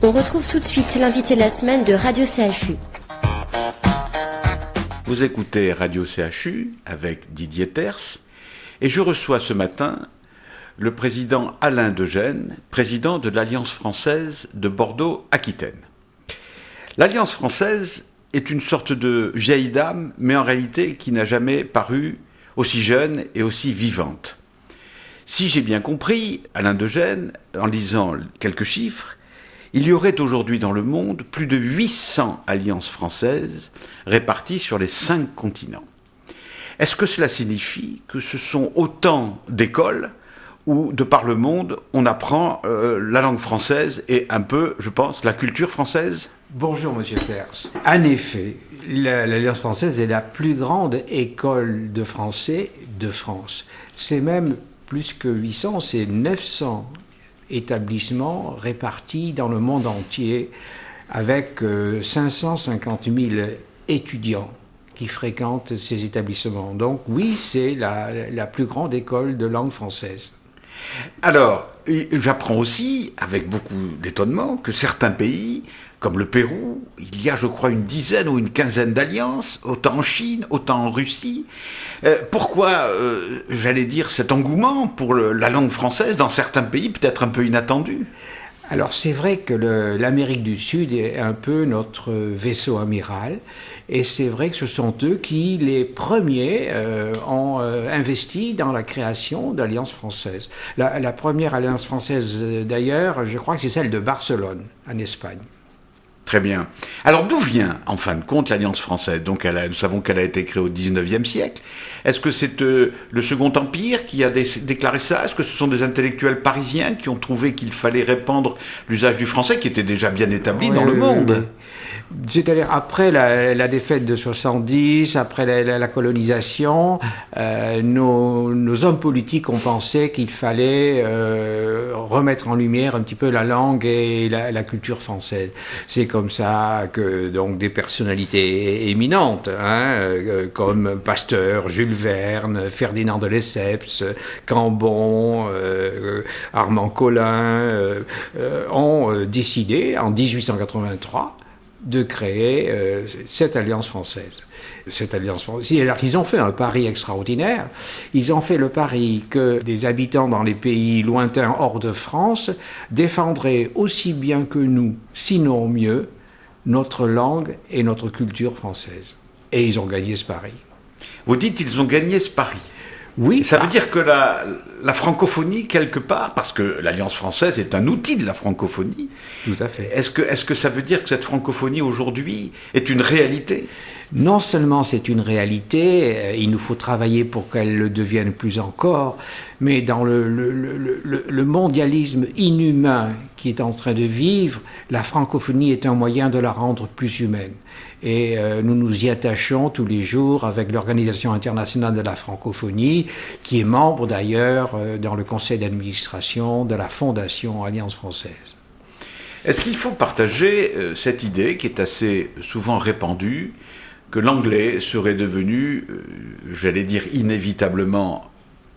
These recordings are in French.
On retrouve tout de suite l'invité de la semaine de Radio CHU. Vous écoutez Radio CHU avec Didier Terse et je reçois ce matin le président Alain Degène, président de l'Alliance française de Bordeaux-Aquitaine. L'Alliance française est une sorte de vieille dame, mais en réalité qui n'a jamais paru aussi jeune et aussi vivante. Si j'ai bien compris, Alain Degène, en lisant quelques chiffres, il y aurait aujourd'hui dans le monde plus de 800 alliances françaises réparties sur les 5 continents. Est-ce que cela signifie que ce sont autant d'écoles où, de par le monde, on apprend la langue française et un peu, je pense, la culture française ? Bonjour, monsieur Terse. En effet, l'Alliance française est la plus grande école de français de France. C'est même plus que 800, c'est 900 établissements répartis dans le monde entier avec 550 000 étudiants qui fréquentent ces établissements. Donc oui, c'est la plus grande école de langue française. Alors, j'apprends aussi, avec beaucoup d'étonnement, que certains pays, comme le Pérou, il y a, je crois, une dizaine ou une quinzaine d'alliances, autant en Chine, autant en Russie. Pourquoi, j'allais dire, cet engouement pour la langue française dans certains pays, peut-être un peu inattendu ? Alors c'est vrai que l'Amérique du Sud est un peu notre vaisseau amiral, et c'est vrai que ce sont eux qui, les premiers, ont investi dans la création d'alliances françaises. La première alliance française, d'ailleurs, je crois que c'est celle de Barcelone, en Espagne. Très bien. Alors d'où vient, en fin de compte, l'Alliance française ? Donc nous savons qu'elle a été créée au XIXe siècle. Est-ce que c'est le Second Empire qui a déclaré ça ? Est-ce que ce sont des intellectuels parisiens qui ont trouvé qu'il fallait répandre l'usage du français, qui était déjà bien établi dans le monde ? C'est-à-dire après la défaite de 70, après la colonisation, nos hommes politiques ont pensé qu'il fallait remettre en lumière un petit peu la langue et la culture française. C'est comme ça que donc des personnalités éminentes, comme Pasteur, Jules Verne, Ferdinand de Lesseps, Cambon, Armand Collin, ont décidé en 1883 de créer cette alliance française. Alors, ils ont fait un pari extraordinaire. Ils ont fait le pari que des habitants dans les pays lointains hors de France défendraient aussi bien que nous, sinon mieux, notre langue et notre culture française. Et ils ont gagné ce pari. Vous dites qu'ils ont gagné ce pari ? Oui. Ça veut dire que la francophonie, quelque part, parce que l'Alliance française est un outil de la francophonie. Tout à fait. Est-ce que ça veut dire que cette francophonie, aujourd'hui, est une réalité ? Non seulement c'est une réalité, il nous faut travailler pour qu'elle le devienne plus encore, mais dans le mondialisme inhumain qui est en train de vivre, la francophonie est un moyen de la rendre plus humaine. Et nous nous y attachons tous les jours avec l'Organisation internationale de la francophonie, qui est membre d'ailleurs dans le conseil d'administration de la Fondation Alliance française. Est-ce qu'il faut partager cette idée qui est assez souvent répandue, que l'anglais serait devenu, j'allais dire inévitablement,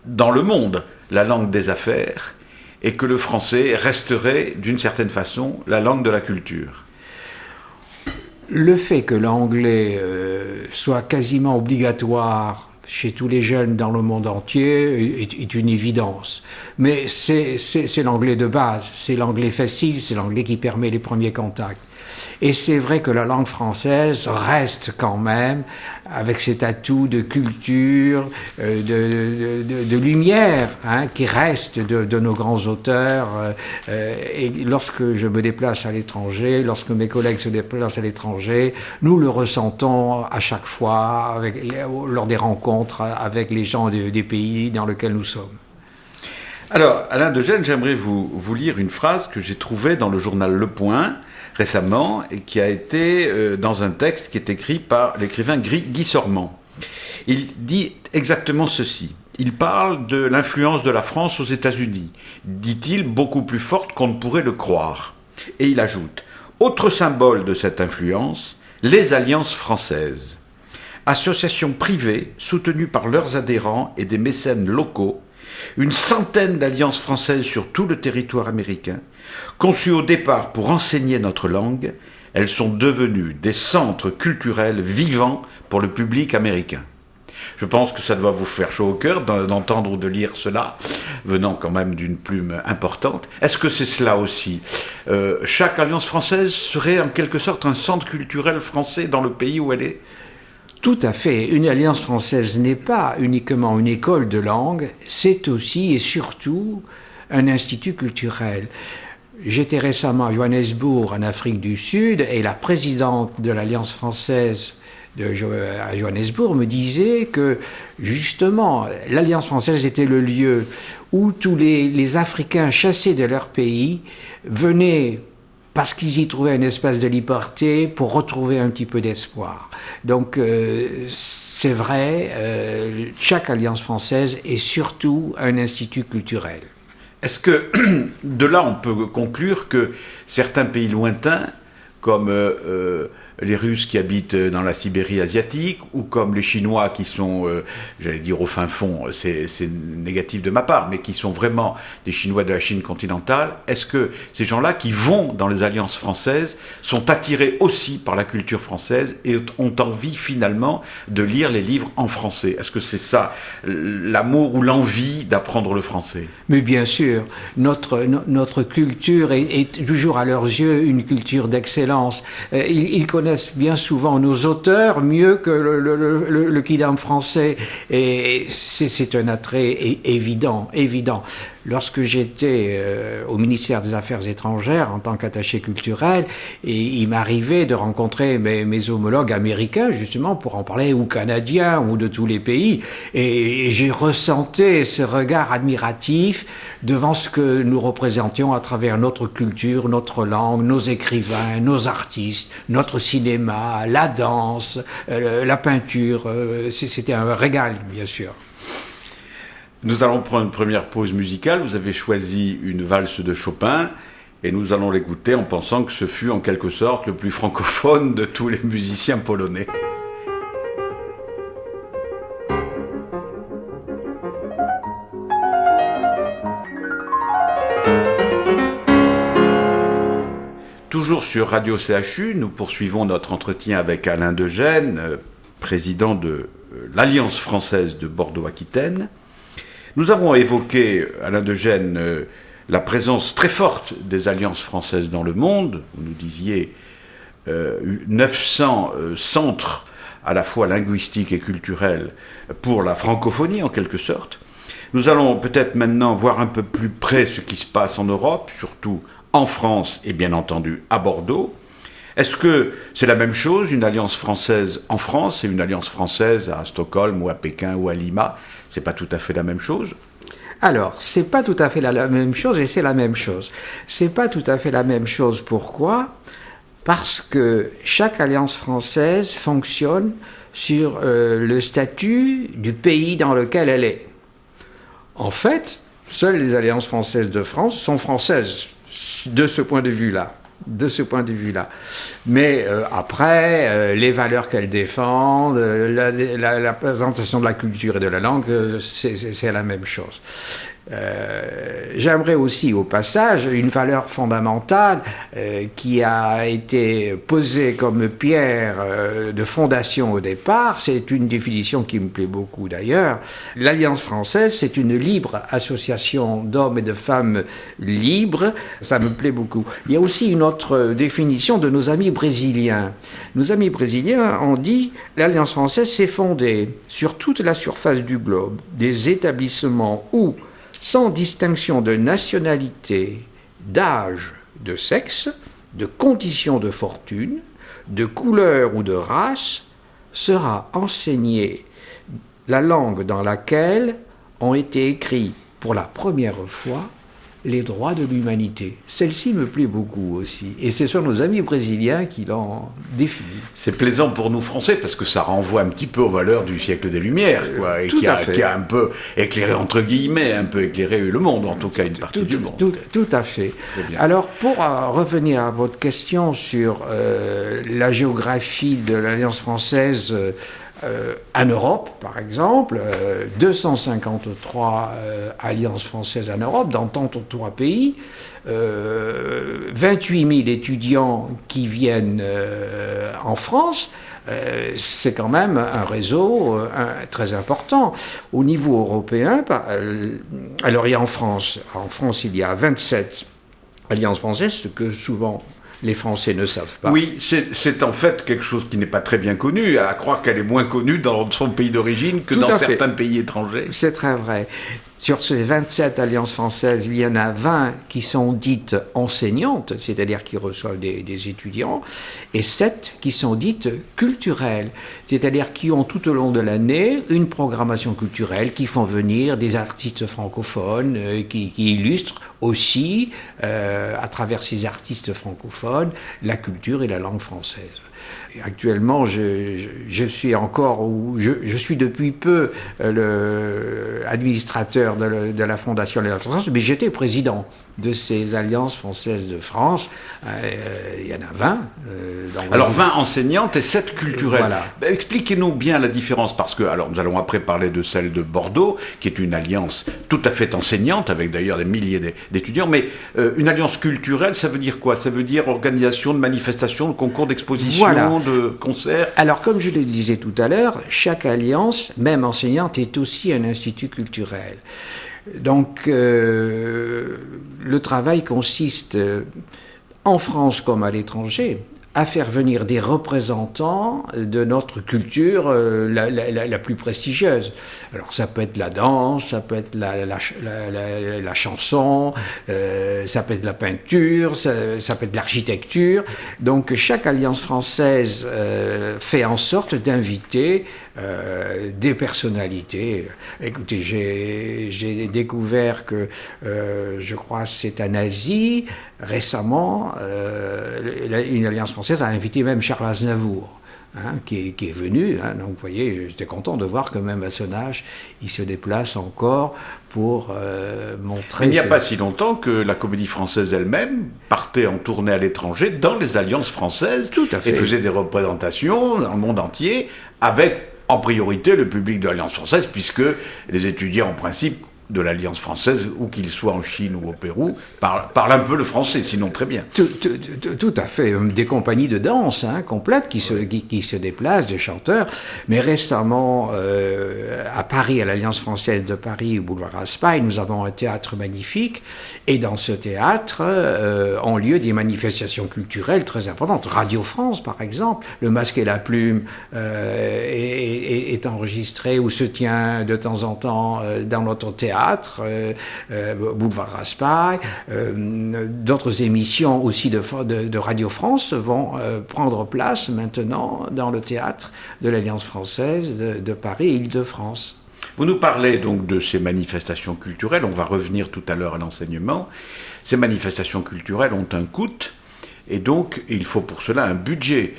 dans le monde, la langue des affaires, et que le français resterait, d'une certaine façon, la langue de la culture ? Le fait que l'anglais soit quasiment obligatoire chez tous les jeunes dans le monde entier est une évidence. Mais c'est l'anglais de base, c'est l'anglais facile, c'est l'anglais qui permet les premiers contacts. Et c'est vrai que la langue française reste quand même, avec cet atout de culture, de lumière, qui reste de nos grands auteurs. Et lorsque je me déplace à l'étranger, lorsque mes collègues se déplacent à l'étranger, nous le ressentons à chaque fois, lors des rencontres avec les gens des pays dans lesquels nous sommes. Alors, Alain Degène, j'aimerais vous lire une phrase que j'ai trouvée dans le journal Le Point, récemment, et qui a été dans un texte qui est écrit par l'écrivain Guy Sormand. Il dit exactement ceci. Il parle de l'influence de la France aux États-Unis, dit-il, beaucoup plus forte qu'on ne pourrait le croire. Et il ajoute, autre symbole de cette influence, les alliances françaises. Associations privées soutenues par leurs adhérents et des mécènes locaux Une centaine d'alliances françaises sur tout le territoire américain, conçues au départ pour enseigner notre langue, elles sont devenues des centres culturels vivants pour le public américain. Je pense que ça doit vous faire chaud au cœur d'entendre ou de lire cela, venant quand même d'une plume importante. Est-ce que c'est cela aussi ? Chaque alliance française serait en quelque sorte un centre culturel français dans le pays où elle est ? Tout à fait. Une alliance française n'est pas uniquement une école de langue, c'est aussi et surtout un institut culturel. J'étais récemment à Johannesburg, en Afrique du Sud, et la présidente de l'Alliance française à Johannesburg me disait que, justement, l'Alliance française était le lieu où tous les Africains chassés de leur pays venaient parce qu'ils y trouvaient un espace de liberté pour retrouver un petit peu d'espoir. Donc, c'est vrai, chaque Alliance française est surtout un institut culturel. Est-ce que de là on peut conclure que certains pays lointains, comme les Russes qui habitent dans la Sibérie asiatique, ou comme les Chinois qui sont, j'allais dire au fin fond, c'est négatif de ma part, mais qui sont vraiment des Chinois de la Chine continentale, est-ce que ces gens-là qui vont dans les alliances françaises sont attirés aussi par la culture française et ont envie finalement de lire les livres en français ? Est-ce que c'est ça, l'amour ou l'envie d'apprendre le français ? Mais bien sûr, notre culture est toujours à leurs yeux une culture d'excellence. Ils connaissent bien souvent nos auteurs mieux que le Quidam français, et c'est un attrait évident. Lorsque j'étais au ministère des Affaires étrangères en tant qu'attaché culturel, et il m'arrivait de rencontrer mes homologues américains justement pour en parler, ou canadiens, ou de tous les pays, et j'ai ressenti ce regard admiratif devant ce que nous représentions à travers notre culture, notre langue, nos écrivains, nos artistes, notre cinéma, la danse, la peinture. C'était un régal, bien sûr. Nous allons prendre une première pause musicale. Vous avez choisi une valse de Chopin et nous allons l'écouter en pensant que ce fut en quelque sorte le plus francophone de tous les musiciens polonais. Toujours sur Radio CHU, nous poursuivons notre entretien avec Alain de Gênes, président de l'Alliance française de Bordeaux-Aquitaine. Nous avons évoqué, Alain de Gênes, la présence très forte des alliances françaises dans le monde. Vous nous disiez 900 centres à la fois linguistiques et culturels pour la francophonie en quelque sorte. Nous allons peut-être maintenant voir un peu plus près ce qui se passe en Europe, surtout en France et bien entendu à Bordeaux. Est-ce que c'est la même chose, une alliance française en France et une alliance française à Stockholm ou à Pékin ou à Lima ? C'est pas tout à fait la même chose ? Alors, c'est pas tout à fait la même chose, et c'est la même chose. C'est pas tout à fait la même chose. Pourquoi ? Parce que chaque alliance française fonctionne sur le statut du pays dans lequel elle est. En fait, seules les alliances françaises de France sont françaises de ce point de vue-là. Mais après, les valeurs qu'elles défendent, la présentation de la culture et de la langue, c'est la même chose. J'aimerais aussi au passage une valeur fondamentale qui a été posée comme pierre de fondation au départ. C'est une définition qui me plaît beaucoup d'ailleurs. L'Alliance française, c'est une libre association d'hommes et de femmes libres. Ça me plaît beaucoup. Il y a aussi une autre définition de nos amis brésiliens. Nos amis brésiliens ont dit l'Alliance française s'est fondée sur toute la surface du globe des établissements où, sans distinction de nationalité, d'âge, de sexe, de conditions de fortune, de couleur ou de race, sera enseignée la langue dans laquelle ont été écrits pour la première fois les droits de l'humanité. Celle-ci me plaît beaucoup aussi. Et ce sont nos amis brésiliens qui l'ont définie. C'est plaisant pour nous Français parce que ça renvoie un petit peu aux valeurs du siècle des Lumières, quoi, et qui a un peu éclairé, entre guillemets, un peu éclairé le monde, en tout cas une partie du monde. Tout à fait. Alors, pour revenir à votre question sur la géographie de l'Alliance française En Europe, par exemple, 253 alliances françaises en Europe, dans 33 pays, 28 000 étudiants qui viennent en France. C'est quand même un réseau très important. Au niveau européen, alors il y a en France, il y a 27 alliances françaises, ce que souvent les Français ne savent pas. Oui, c'est en fait quelque chose qui n'est pas très bien connu, à croire qu'elle est moins connue dans son pays d'origine que dans certains pays étrangers. C'est très vrai. Sur ces 27 alliances françaises, il y en a 20 qui sont dites enseignantes, c'est-à-dire qui reçoivent des étudiants, et 7 qui sont dites culturelles, c'est-à-dire qui ont tout au long de l'année une programmation culturelle, qui font venir des artistes francophones, qui illustrent aussi, à travers ces artistes francophones, la culture et la langue française. Et actuellement, je suis depuis peu administrateur de la Fondation Alliance Française, mais j'étais président de ces Alliances Françaises de France. Il y en a 20. Alors 20 enseignantes et 7 culturelles. Voilà. Expliquez-nous bien la différence, parce que alors nous allons après parler de celle de Bordeaux, qui est une alliance tout à fait enseignante, avec d'ailleurs des milliers d'étudiants, mais une alliance culturelle, ça veut dire quoi? Ça veut dire organisation de manifestations, de concours d'exposition, voilà, de concerts? Alors, comme je le disais tout à l'heure, chaque alliance, même enseignante, est aussi un institut culturel. Donc, le travail consiste, en France comme à l'étranger, à faire venir des représentants de notre culture la plus prestigieuse. Alors ça peut être la danse, ça peut être la chanson, ça peut être la peinture, ça peut être l'architecture. Donc chaque alliance française fait en sorte d'inviter des personnalités. Écoutez, j'ai découvert que, je crois c'est en Asie, récemment, une alliance française a invité même Charles Aznavour, qui est venu. Donc vous voyez, j'étais content de voir que même à son âge, il se déplace encore pour montrer... Il n'y a pas si longtemps que la Comédie Française elle-même partait en tournée à l'étranger dans les alliances françaises. Tout à fait. Et faisait des représentations dans le monde entier avec en priorité le public de l'Alliance française, puisque les étudiants en principe de l'Alliance française, où qu'ils soient en Chine ou au Pérou, parlent un peu le français, sinon très bien. Tout à fait. Des compagnies de danse complètes qui se déplacent, des chanteurs. Mais récemment, à Paris, à l'Alliance française de Paris, au boulevard Raspail, nous avons un théâtre magnifique. Et dans ce théâtre ont lieu des manifestations culturelles très importantes. Radio France, par exemple, Le Masque et la Plume est enregistré ou se tient de temps en temps dans notre théâtre. Boulevard Raspail, d'autres émissions aussi de Radio France vont prendre place maintenant dans le théâtre de l'Alliance française de Paris et Île-de-France. Vous nous parlez donc de ces manifestations culturelles, on va revenir tout à l'heure à l'enseignement. Ces manifestations culturelles ont un coût, et donc il faut pour cela un budget.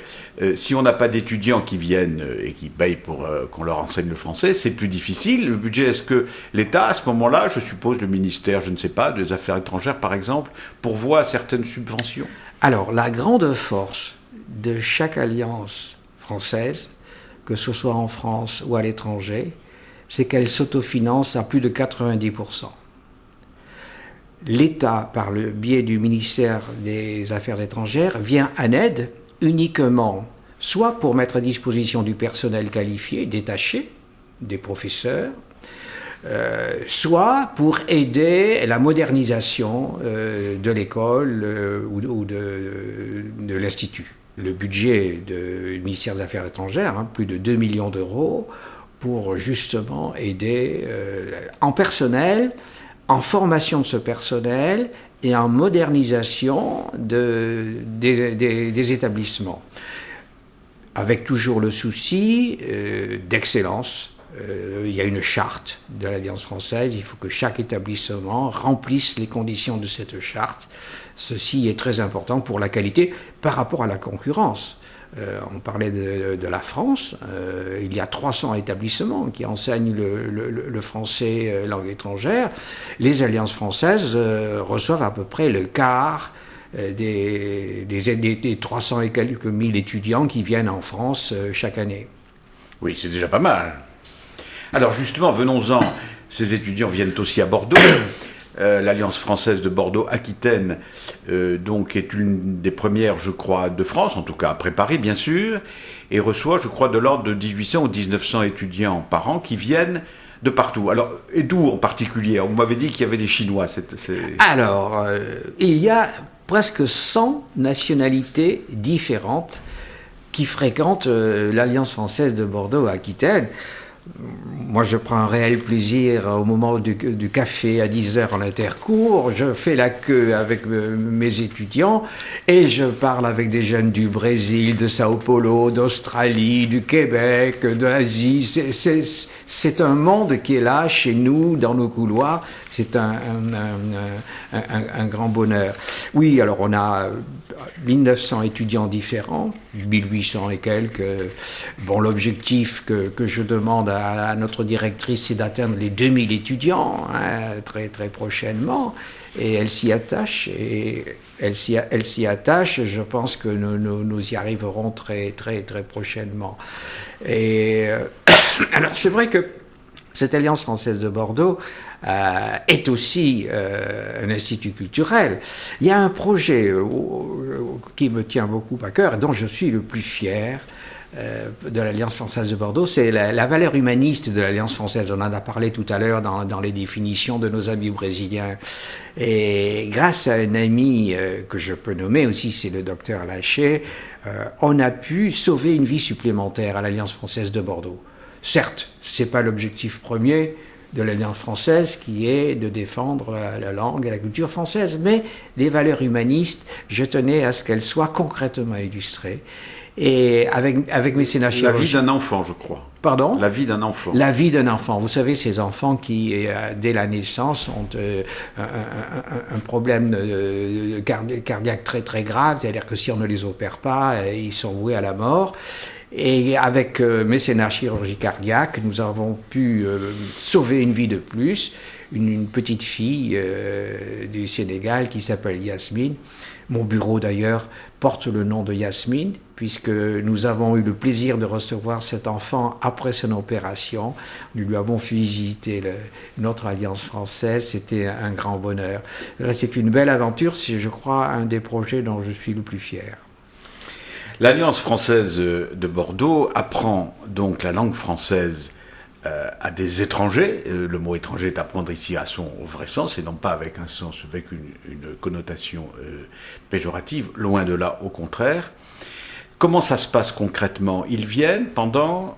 Si on n'a pas d'étudiants qui viennent et qui payent pour qu'on leur enseigne le français, c'est plus difficile. Le budget, est-ce que l'État, à ce moment-là, je suppose le ministère, je ne sais pas, des Affaires étrangères par exemple, pourvoit certaines subventions? Alors, la grande force de chaque alliance française, que ce soit en France ou à l'étranger, c'est qu'elle s'autofinance à plus de 90%. L'État, par le biais du ministère des Affaires étrangères, vient en aide uniquement soit pour mettre à disposition du personnel qualifié, détaché, des professeurs, soit pour aider la modernisation de l'école ou de l'institut. Le budget du ministère des Affaires étrangères, plus de 2 millions d'euros, pour justement aider en personnel, en formation de ce personnel et en modernisation des établissements. Avec toujours le souci d'excellence. Il y a une charte de l'Alliance française, il faut que chaque établissement remplisse les conditions de cette charte. Ceci est très important pour la qualité par rapport à la concurrence. On parlait de la France, il y a 300 établissements qui enseignent le français langue étrangère. Les alliances françaises reçoivent à peu près le quart des 300 et quelques mille étudiants qui viennent en France chaque année. Oui, c'est déjà pas mal. Alors justement, venons-en. Ces étudiants viennent aussi à Bordeaux. L'Alliance française de Bordeaux-Aquitaine donc est une des premières, je crois, de France, en tout cas après Paris, bien sûr, et reçoit, je crois, de l'ordre de 1800 ou 1900 étudiants par an qui viennent de partout. Alors, et d'où en particulier? Vous m'avez dit qu'il y avait des Chinois. Alors, il y a presque 100 nationalités différentes qui fréquentent l'Alliance française de Bordeaux-Aquitaine. Moi, je prends un réel plaisir au moment du café à 10h en intercours. Je fais la queue avec mes étudiants et je parle avec des jeunes du Brésil, de Sao Paulo, d'Australie, du Québec, de l'Asie. C'est un monde qui est là, chez nous, dans nos couloirs. C'est un grand bonheur. Oui, alors on a 1900 étudiants différents, 1800 et quelques. Bon, l'objectif que je demande à notre directrice, c'est d'atteindre les 2000 étudiants, très, très prochainement. Et elle s'y attache, je pense que nous y arriverons très, très, très prochainement. Et alors, c'est vrai que cette Alliance française de Bordeaux est aussi un institut culturel. Il y a un projet qui me tient beaucoup à cœur et dont je suis le plus fier de l'Alliance française de Bordeaux, c'est la valeur humaniste de l'Alliance française. On en a parlé tout à l'heure dans les définitions de nos amis brésiliens. Et grâce à un ami que je peux nommer aussi, c'est le docteur Laché, on a pu sauver une vie supplémentaire à l'Alliance française de Bordeaux. Certes, c'est pas l'objectif premier de l'Alliance française qui est de défendre la langue et la culture française, mais les valeurs humanistes, je tenais à ce qu'elles soient concrètement illustrées. Et avec mécénat chirurgical. La vie d'un enfant, je crois. Pardon ? La vie d'un enfant. La vie d'un enfant. Vous savez, ces enfants qui, dès la naissance, ont un problème cardiaque très très grave, c'est-à-dire que si on ne les opère pas, ils sont voués à la mort. Et avec mécénat chirurgie cardiaque, nous avons pu sauver une vie de plus, une petite fille du Sénégal qui s'appelle Yasmine. Mon bureau d'ailleurs porte le nom de Yasmine, puisque nous avons eu le plaisir de recevoir cet enfant après son opération. Nous lui avons fait visiter notre Alliance française, c'était un grand bonheur. Là, c'est une belle aventure, c'est je crois un des projets dont je suis le plus fier. L'Alliance française de Bordeaux apprend donc la langue française à des étrangers. Le mot étranger est à prendre ici à son vrai sens et non pas avec un sens, avec une connotation péjorative, loin de là, au contraire. Comment ça se passe concrètement? Ils viennent pendant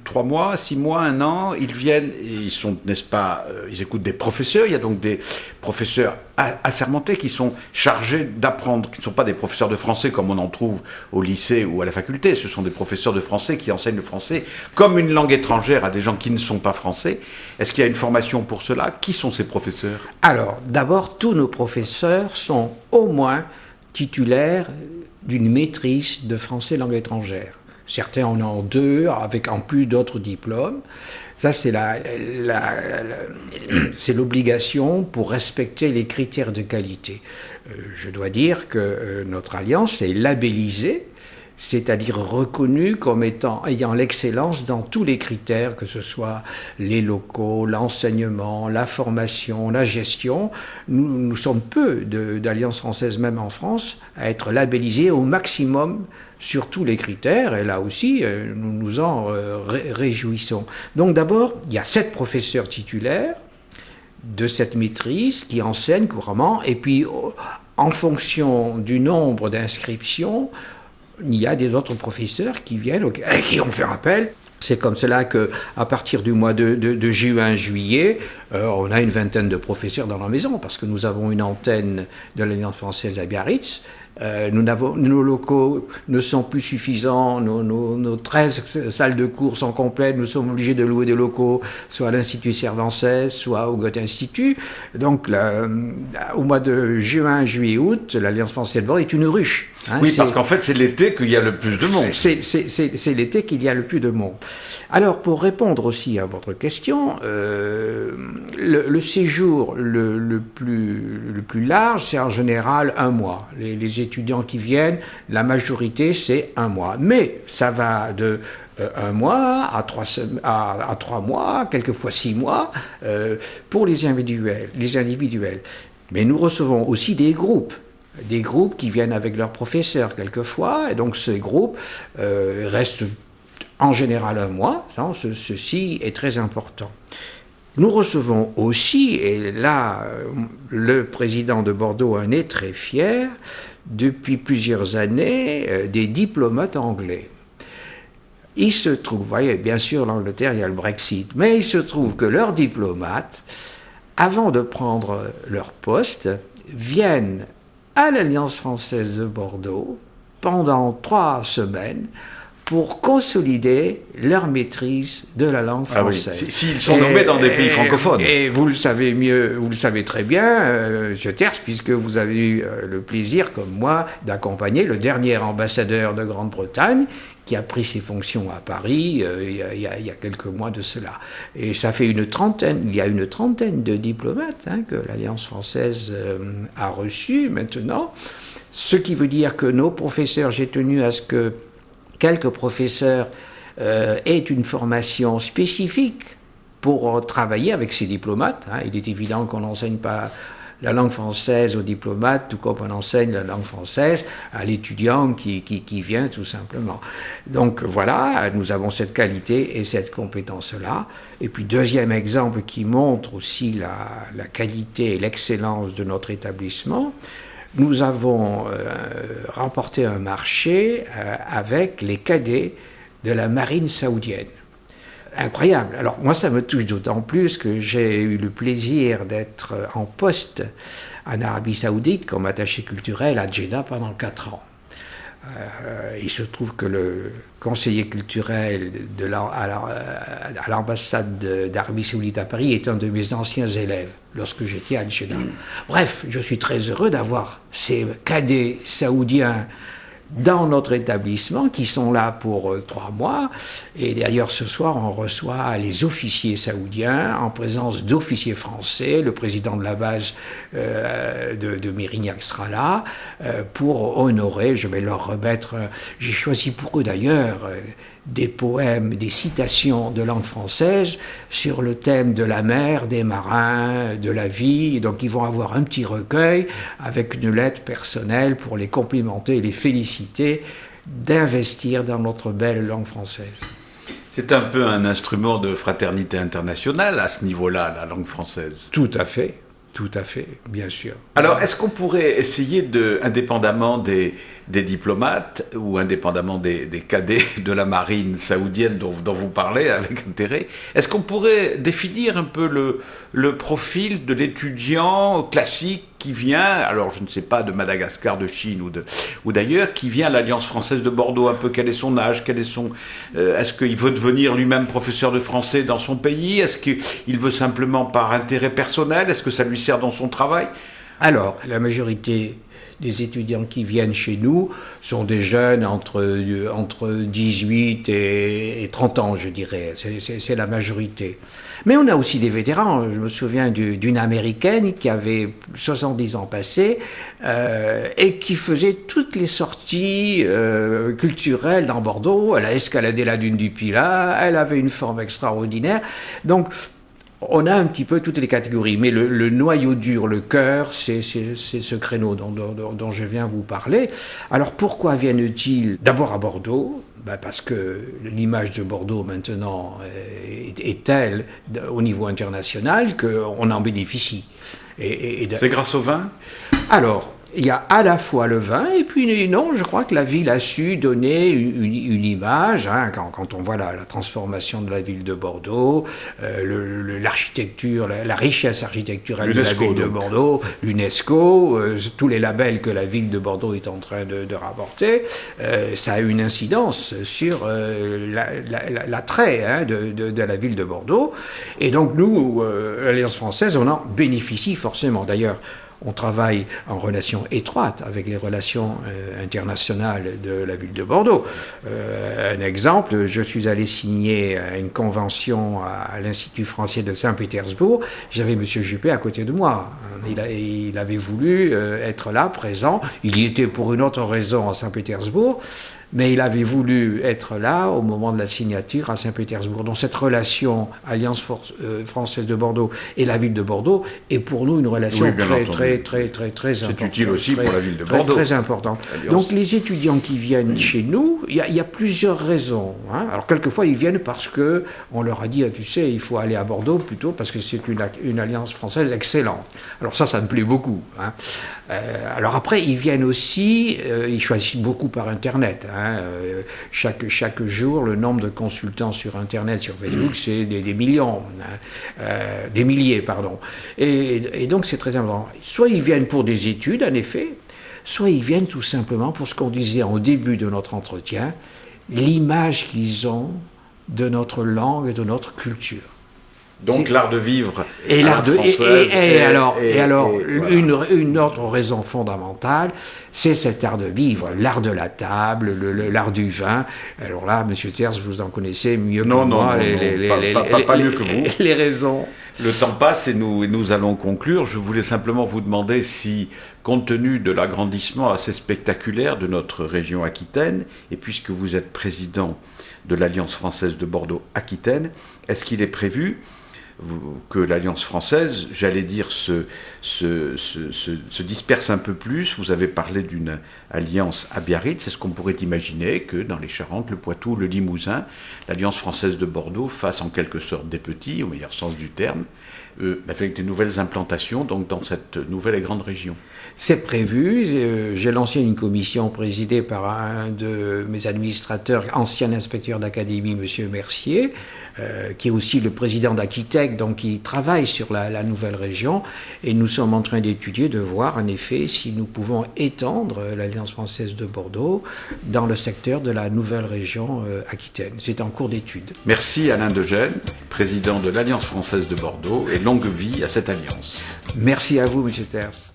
3 mois, 6 mois, 1 an, ils viennent et ils sont, n'est-ce pas, ils écoutent des professeurs. Il y a donc des professeurs assermentés qui sont chargés d'apprendre, qui ne sont pas des professeurs de français comme on en trouve au lycée ou à la faculté. Ce sont des professeurs de français qui enseignent le français comme une langue étrangère à des gens qui ne sont pas français. Est-ce qu'il y a une formation pour cela? Qui sont ces professeurs? Alors, d'abord, tous nos professeurs sont au moins titulaires d'une maîtrise de français langue étrangère. Certains en ont 2, avec en plus d'autres diplômes. Ça, c'est c'est l'obligation pour respecter les critères de qualité. Je dois dire que notre alliance est labellisée, c'est-à-dire reconnue comme ayant l'excellence dans tous les critères, que ce soit les locaux, l'enseignement, la formation, la gestion. Nous sommes peu d'alliances françaises, même en France, à être labellisés au maximum sur tous les critères, et là aussi, nous nous en réjouissons. Donc d'abord, il y a 7 professeurs titulaires de cette maîtrise qui enseignent couramment, et puis en fonction du nombre d'inscriptions, il y a des autres professeurs qui viennent, qui ont fait appel. C'est comme cela qu'à partir du mois de juin-juillet, on a une vingtaine de professeurs dans la maison, parce que nous avons une antenne de l'Alliance française à Biarritz. Nos locaux ne sont plus suffisants, nos 13 salles de cours sont complètes, nous sommes obligés de louer des locaux, soit à l'Institut Cervantes, soit au Goethe-Institut. Donc, au mois de juin, juillet, août, l'Alliance française de Bordeaux est une ruche. Oui, parce qu'en fait, c'est l'été qu'il y a le plus de monde. C'est l'été qu'il y a le plus de monde. Alors, pour répondre aussi à votre question, le séjour le plus large, c'est en général 1 mois. Les étudiants qui viennent, la majorité, c'est 1 mois. Mais ça va de 1 mois à 3 mois, quelquefois 6 mois, pour les individuels. Mais nous recevons aussi des groupes qui viennent avec leurs professeurs quelquefois, et donc ces groupes restent en général 1 mois. Ceci est très important. Nous recevons aussi, et là, le président de Bordeaux en est très fier, depuis plusieurs années, des diplomates anglais. Il se trouve, vous voyez, bien sûr, l'Angleterre, il y a le Brexit, mais il se trouve que leurs diplomates, avant de prendre leur poste, viennent à l'Alliance française de Bordeaux pendant 3 semaines pour consolider leur maîtrise de la langue française. Ah oui. S'ils sont nommés dans des pays francophones. Et vous le savez très bien, M. Terce, puisque vous avez eu le plaisir, comme moi, d'accompagner le dernier ambassadeur de Grande-Bretagne qui a pris ses fonctions à Paris il y a quelques mois de cela. Et ça fait il y a une trentaine de diplomates que l'Alliance française a reçus maintenant, ce qui veut dire que nos professeurs, j'ai tenu à ce que quelques professeurs aient une formation spécifique pour travailler avec ces diplomates. Il est évident qu'on n'enseigne pas la langue française aux diplomates, tout comme on enseigne la langue française à l'étudiant qui vient tout simplement. Donc voilà, nous avons cette qualité et cette compétence-là. Et puis deuxième exemple qui montre aussi la qualité et l'excellence de notre établissement, nous avons remporté un marché avec les cadets de la marine saoudienne. Incroyable. Alors moi, ça me touche d'autant plus que j'ai eu le plaisir d'être en poste en Arabie Saoudite comme attaché culturel à Jeddah pendant 4 ans. Il se trouve que le conseiller culturel à l'ambassade d'Arabie Saoudite à Paris est un de mes anciens élèves lorsque j'étais à Jeddah. Bref, je suis très heureux d'avoir ces cadets saoudiens dans notre établissement, qui sont là pour 3 mois. Et d'ailleurs, ce soir, on reçoit les officiers saoudiens en présence d'officiers français. Le président de la base de Mérignac sera là pour honorer. Je vais leur remettre, j'ai choisi pour eux d'ailleurs, des poèmes, des citations de langue française sur le thème de la mer, des marins, de la vie. Et donc ils vont avoir un petit recueil avec une lettre personnelle pour les complimenter et les féliciter d'investir dans notre belle langue française. C'est un peu un instrument de fraternité internationale à ce niveau-là, la langue française. Tout à fait, bien sûr. Alors, est-ce qu'on pourrait essayer, indépendamment des diplomates ou indépendamment des cadets de la marine saoudienne dont vous parlez avec intérêt, est-ce qu'on pourrait définir un peu le profil de l'étudiant classique qui vient, alors je ne sais pas, de Madagascar, de Chine ou d'ailleurs, qui vient à l'Alliance française de Bordeaux, un peu quel est son âge, est-ce qu'il veut devenir lui-même professeur de français dans son pays, est-ce qu'il veut simplement par intérêt personnel, est-ce que ça lui sert dans son travail? Alors, la majorité des étudiants qui viennent chez nous sont des jeunes entre 18 et 30 ans, je dirais. C'est la majorité. Mais on a aussi des vétérans. Je me souviens d'une Américaine qui avait 70 ans passés et qui faisait toutes les sorties culturelles dans Bordeaux. Elle a escaladé la dune du Pilat, elle avait une forme extraordinaire. Donc, on a un petit peu toutes les catégories, mais le noyau dur, le cœur, c'est ce créneau dont je viens vous parler. Alors pourquoi viennent-ils d'abord à Bordeaux ? Parce que l'image de Bordeaux maintenant est telle au niveau international qu'on en bénéficie. C'est grâce au vin ? Alors, il y a à la fois le vin et puis non, je crois que la ville a su donner une image, quand on voit la transformation de la ville de Bordeaux, l'architecture, la richesse architecturale de la ville de Bordeaux, l'UNESCO, tous les labels que la ville de Bordeaux est en train de rapporter, ça a une incidence sur l'attrait de la ville de Bordeaux. Et donc nous, l'Alliance française, on en bénéficie forcément. D'ailleurs, on travaille en relation étroite avec les relations internationales de la ville de Bordeaux. Un exemple, je suis allé signer une convention à l'Institut français de Saint-Pétersbourg. J'avais M. Juppé à côté de moi. Il avait voulu être là, présent. Il y était pour une autre raison à Saint-Pétersbourg. Mais il avait voulu être là au moment de la signature à Saint-Pétersbourg. Donc cette relation Alliance française de Bordeaux et la ville de Bordeaux est pour nous une relation très importante. C'est utile aussi pour la ville de Bordeaux. Très importante. Donc les étudiants qui viennent chez nous, il y a plusieurs raisons. Alors quelquefois ils viennent parce que on leur a dit, tu sais, il faut aller à Bordeaux plutôt parce que c'est une alliance française excellente. Alors ça me plaît beaucoup. Alors après ils viennent aussi, ils choisissent beaucoup par Internet. Chaque jour, le nombre de consultants sur Internet, sur Facebook, c'est des millions, des milliers, pardon. Et donc, c'est très important. Soit ils viennent pour des études, en effet, soit ils viennent tout simplement pour ce qu'on disait au début de notre entretien, l'image qu'ils ont de notre langue et de notre culture. Donc l'art de vivre et l'art de voilà. Une autre raison fondamentale, c'est cet art de vivre, l'art de la table, l'art du vin. Alors là, Monsieur Thers, vous en connaissez mieux que moi. Pas mieux que vous. Les raisons. Le temps passe et nous allons conclure. Je voulais simplement vous demander si, compte tenu de l'agrandissement assez spectaculaire de notre région Aquitaine, et puisque vous êtes président de l'Alliance française de Bordeaux-Aquitaine, est-ce qu'il est prévu que l'Alliance française, j'allais dire, se disperse un peu plus? Vous avez parlé d'une alliance à Biarritz. Est-ce qu'on pourrait imaginer que dans les Charentes, le Poitou, le Limousin, l'Alliance française de Bordeaux fasse en quelque sorte des petits, au meilleur sens du terme, avec des nouvelles implantations donc dans cette nouvelle et grande région? C'est prévu. J'ai lancé une commission présidée par un de mes administrateurs, ancien inspecteur d'académie, M. Mercier, qui est aussi le président d'Aquitec, donc qui travaille sur la nouvelle région. Et nous sommes en train d'étudier, de voir en effet si nous pouvons étendre l'Alliance française de Bordeaux dans le secteur de la nouvelle région Aquitaine. C'est en cours d'étude. Merci Alain Degène, président de l'Alliance française de Bordeaux, et longue vie à cette alliance. Merci à vous, M. Thers.